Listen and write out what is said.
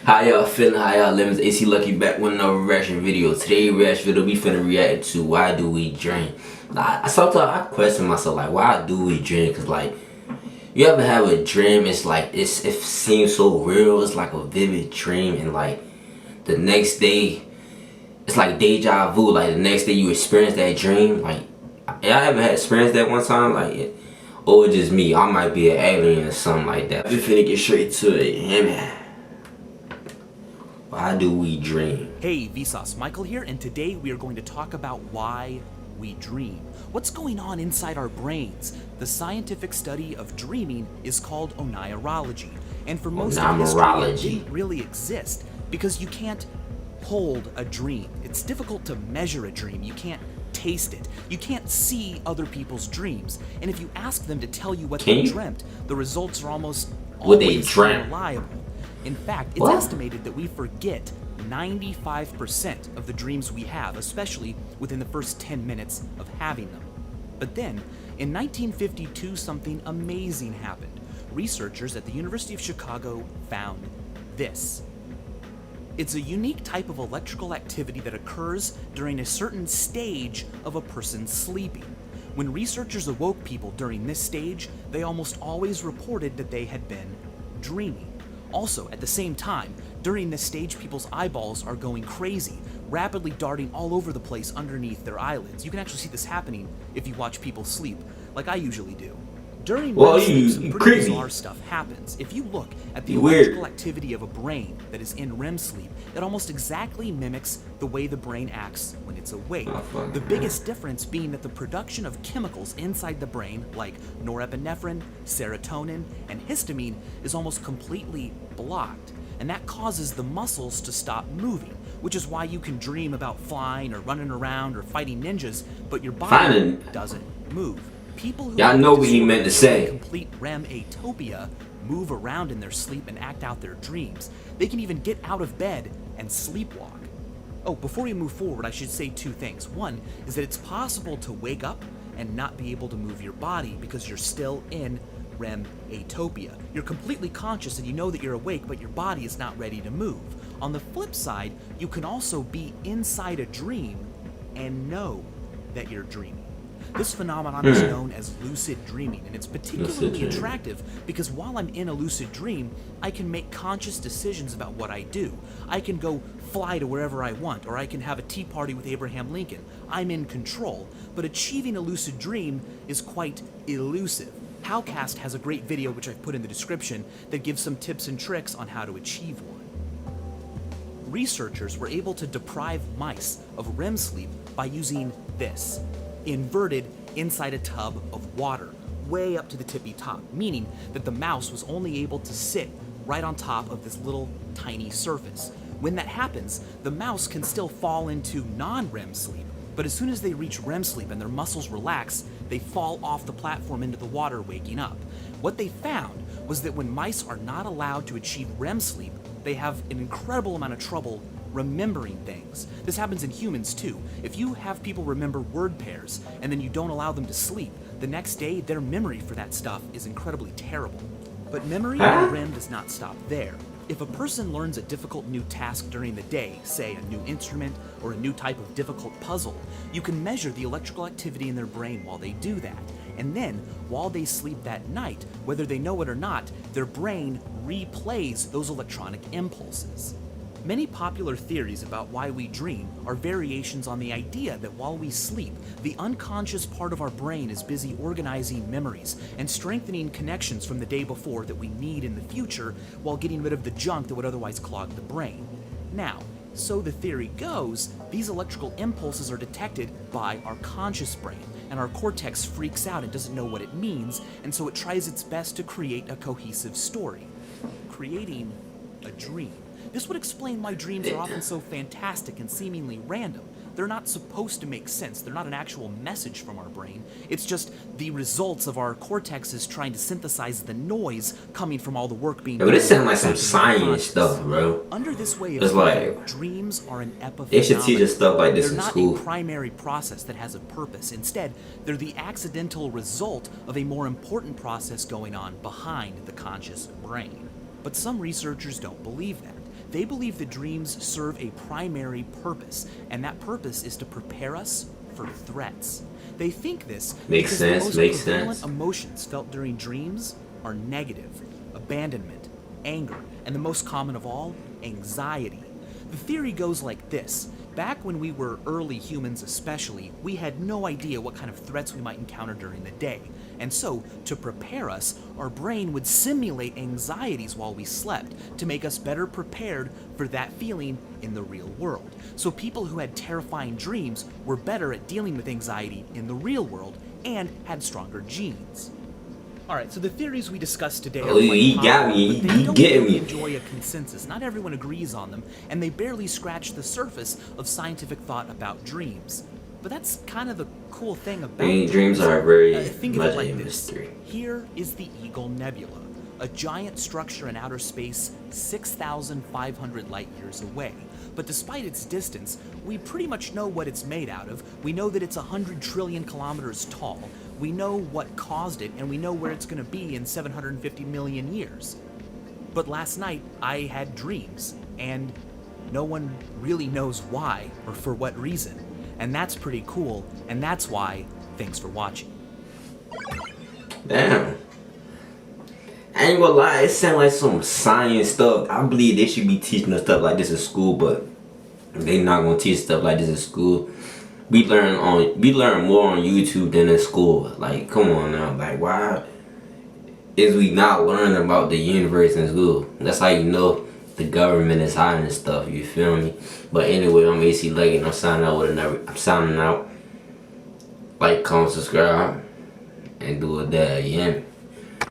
How y'all feeling? How y'all living? It's AC Lucky back with another reaction video. Today's reaction video we finna react to why do we dream. Sometimes I question myself like why do we dream? Cause like you ever have a dream? It's like it seems so real. It's like a vivid dream, and like the next day, it's like deja vu. Like the next day you experience that dream. Like y'all ever had experienced that one time? Or it's just me. I might be an alien or something like that. We finna get straight to it. Yeah, man. Why do we dream? Hey, Vsauce Michael here, and today we are going to talk about why we dream. What's going on inside our brains? The scientific study of dreaming is called onirology, and for most of history, it didn't really exist because you can't hold a dream. It's difficult to measure a dream. You can't taste it. You can't see other people's dreams, and if you ask them to tell you what they dreamt, the results are almost always unreliable. In fact, it's estimated that we forget 95% of the dreams we have, especially within the first 10 minutes of having them. But then, in 1952, something amazing happened. Researchers at the University of Chicago found this. It's a unique type of electrical activity that occurs during a certain stage of a person sleeping. When researchers awoke people during this stage, they almost always reported that they had been dreaming. Also, at the same time, during this stage, people's eyeballs are going crazy, rapidly darting all over the place underneath their eyelids. You can actually see this happening if you watch people sleep, like I usually do. During REM sleep, some pretty bizarre stuff happens. If you look at the electrical activity of a brain that is in REM sleep, it almost exactly mimics the way the brain acts when it's awake. The biggest difference being that the production of chemicals inside the brain, like norepinephrine, serotonin, and histamine, is almost completely blocked. And that causes the muscles to stop moving, which is why you can dream about flying or running around or fighting ninjas, but your body doesn't move. People who know what he meant to say. Complete REM atopia move around in their sleep and act out their dreams. They can even get out of bed and sleepwalk. Oh, before we move forward, I should say two things. One is that it's possible to wake up and not be able to move your body because you're still in REM atopia. You're completely conscious and you know that you're awake, but your body is not ready to move. On the flip side, you can also be inside a dream and know that you're dreaming. This phenomenon is known as lucid dreaming, and it's particularly attractive because while I'm in a lucid dream, I can make conscious decisions about what I do. I can go fly to wherever I want, or I can have a tea party with Abraham Lincoln. I'm in control, but achieving a lucid dream is quite elusive. Howcast has a great video, which I've put in the description, that gives some tips and tricks on how to achieve one. Researchers were able to deprive mice of REM sleep by using this. Inverted inside a tub of water, way up to the tippy top, meaning that the mouse was only able to sit right on top of this little tiny surface. When that happens, the mouse can still fall into non-REM sleep, but as soon as they reach REM sleep and their muscles relax, they fall off the platform into the water, waking up. What they found was that when mice are not allowed to achieve REM sleep, they have an incredible amount of trouble remembering things. This happens in humans too. If you have people remember word pairs and then you don't allow them to sleep, the next day their memory for that stuff is incredibly terrible. But memory in REM does not stop there. If a person learns a difficult new task during the day, say a new instrument or a new type of difficult puzzle, you can measure the electrical activity in their brain while they do that. And then, while they sleep that night, whether they know it or not, their brain replays those electronic impulses. Many popular theories about why we dream are variations on the idea that while we sleep, the unconscious part of our brain is busy organizing memories and strengthening connections from the day before that we need in the future while getting rid of the junk that would otherwise clog the brain. Now, so the theory goes, these electrical impulses are detected by our conscious brain, and our cortex freaks out and doesn't know what it means, and so it tries its best to create a cohesive story, creating a dream. This would explain why dreams are often so fantastic and seemingly random. They're not supposed to make sense. They're not an actual message from our brain. It's just the results of our cortexes trying to synthesize the noise coming from all the work being done. But this sounds like some science stuff, bro. Under this way of thinking, dreams are an epiphenomenon. They should teach us stuff like this in school. They're not a primary process that has a purpose. Instead, they're the accidental result of a more important process going on behind the conscious brain. But some researchers don't believe that. They believe that dreams serve a primary purpose, and that purpose is to prepare us for threats. They think this Makes because sense, the most makes prevalent sense. emotions felt during dreams are negative, abandonment, anger, and the most common of all, anxiety. The theory goes like this. Back when we were early humans especially, we had no idea what kind of threats we might encounter during the day. And so, to prepare us, our brain would simulate anxieties while we slept to make us better prepared for that feeling in the real world. So people who had terrifying dreams were better at dealing with anxiety in the real world and had stronger genes. Alright, so the theories we discussed today are Oh, he quite got popular, me. but He they don't getting really me. enjoy a consensus. Not everyone agrees on them, and they barely scratch the surface of scientific thought about dreams. But that's kind of the cool thing about Dreams are very think of much it like a this. mystery. Here is the Eagle Nebula, a giant structure in outer space 6,500 light years away. But despite its distance, we pretty much know what it's made out of. We know that it's 100 trillion kilometers tall. We know what caused it, and we know where it's going to be in 750 million years. But last night, I had dreams, and no one really knows why or for what reason. And that's pretty cool, and that's why, thanks for watching. Damn. I ain't gonna lie, it sound like some science stuff. I believe they should be teaching us stuff like this in school, but they not gonna teach stuff like this in school. We learn more on YouTube than in school. Like, come on now. Like, why is we not learning about the universe in school? That's how you know the government is hiding stuff. You feel me? But anyway, I'm AC Lucky, and I'm signing out. Like, comment, subscribe, and do it there. Yeah.